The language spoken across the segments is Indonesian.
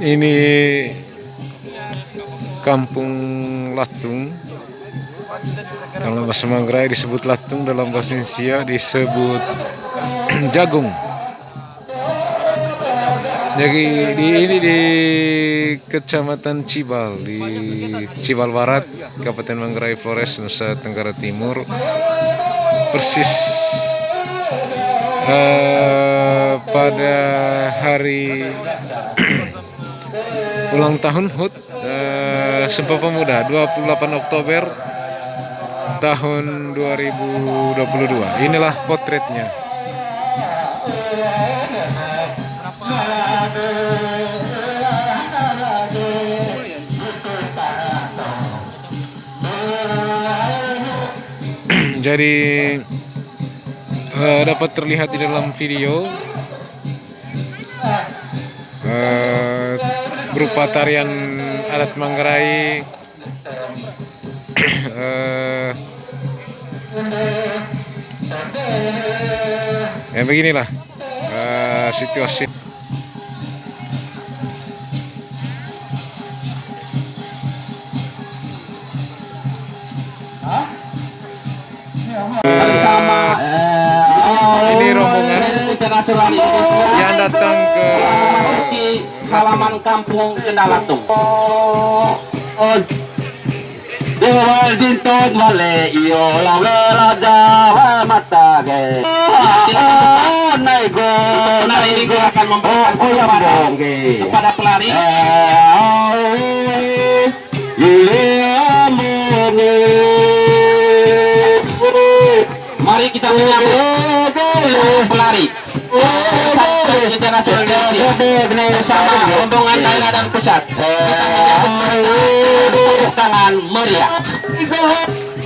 Ini Kampung Latung. Dalam bahasa Manggarai disebut Latung, dalam bahasa Indonesia disebut jagung. Jadi ini di Kecamatan Cibal, di Cibal Barat, Kabupaten Manggarai Flores, Nusa Tenggara Timur. Persis pada hari ulang tahun HUT Sumpah Pemuda 28 Oktober tahun 2022. Inilah potretnya. Jadi dapat terlihat di dalam video berupa tarian adat Manggarai, ya beginilah situasi. Ini rombongan yang datang ke halaman kampung Kendalatung. Dewa dintot male iyo lavela jawa mata ge. Nego, nah ini gue akan membawa kepada pelari. Mari kita menyambut pelari internasional bersama rombongan daerah dan pusat. Tangan meriah.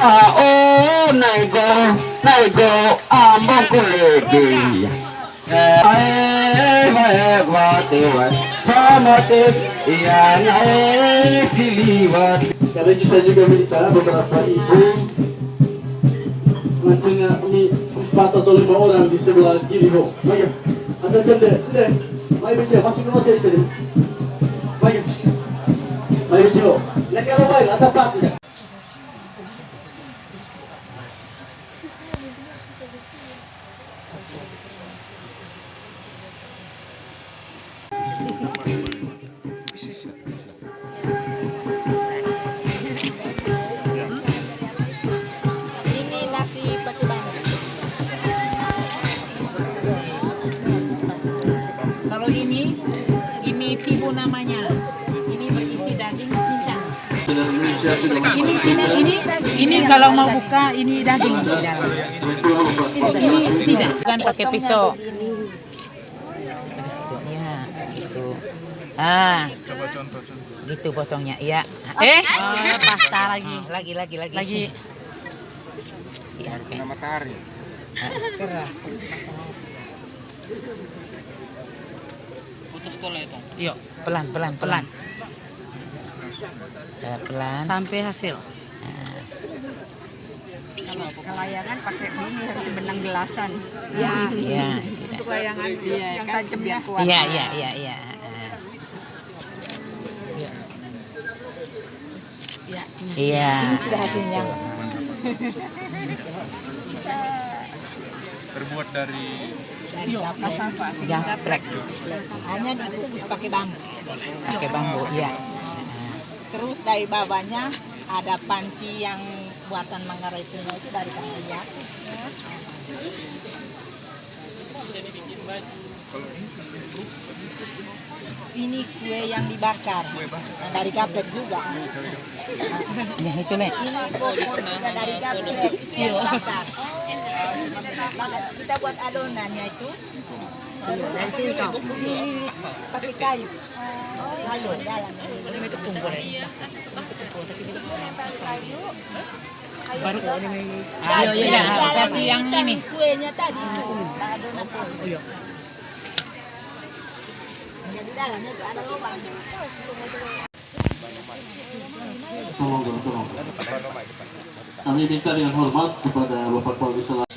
Oh, nego, ambon kulegi. Karena saya juga bicara beberapa ibu, maksudnya ini 4 atau 5 orang di sebelah kiri ho. Baik, ada cendek, mari bisa masuk ke hotel sini. Baik, mari bisa ho. Nak kalau baik, ada plat tidak? Ini tibu namanya. Ini berisi daging cincang. Ini kalau mau buka ini daging di dalam. Ini tidak, kan pakai pisau. Ya, gitu. Coba contoh. Gitu potongnya, ya. Pasta lagi. Ya, kena matahari. Keras. Sekolah itu. Yuk, pelan. Pelan. Sampai hasil. Kalau layangan pakai ini harus benang gelasan. Iya. Untuk layangan yang tajam ya kuat. Iya. Iya. Ini sudah hasilnya. Terbuat dari gaplek. Hanya dibungkus pakai bambu. Iya. Terus dari bawahnya ada panci yang buatan Manggarai punya itu dari kampung ya. Ini kue yang dibakar. Nah, dari gaplek juga. Ya itu nih. Ini kue dari gaplek yang dibakar. kita buat adonannya itu dari sini dililit pakai kayu. Kayu dalam. Itu kumpul. Baru ayo ya, kasih yang ini. Kuenya tadi itu, adonan itu. Di dalamnya itu ada lubang. Tolong. Kami minta dengan hormat kepada Bapak Kepala Desa.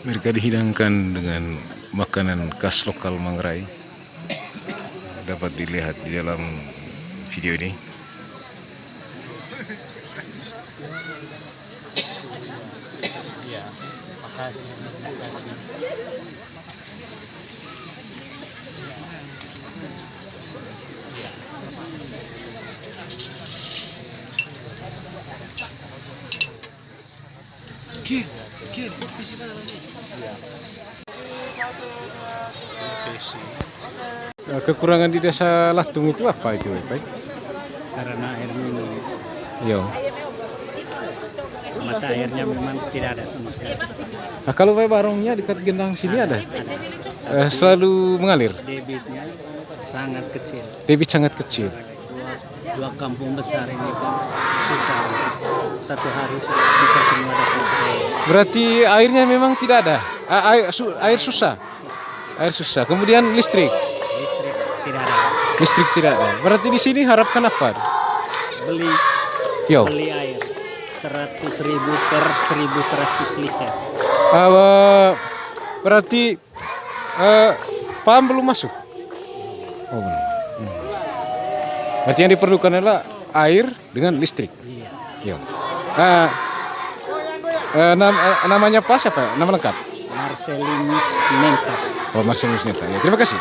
Mereka dihidangkan dengan makanan khas lokal Manggarai. Dapat dilihat di dalam video ini. Kekurangan di desa Latung itu apa itu, Pak? Sarana air minum. Yo. Mata airnya memang tidak ada sama sekali. Nah, kalau Pak barongnya dekat gendang sini ada. Selalu mengalir. Debitnya sangat kecil. Debit sangat kecil. Dua kampung besar ini kan susah. Satu hari bisa semua dapat air. Berarti airnya memang tidak ada. Air susah. Air susah. Kemudian listrik. Listrik tidak ada. Listrik tidak ada. Berarti di sini harapkan apa? Beli Yo. air 100.000 per 1.100 liter. Berarti paham belum masuk? Oh belum. Berarti yang diperlukan adalah air dengan listrik. Yo. Namanya apa siapa? Nama lengkap? Marcelinus Nengkap. Oh, Marcelinus Neta. Ya, terima kasih.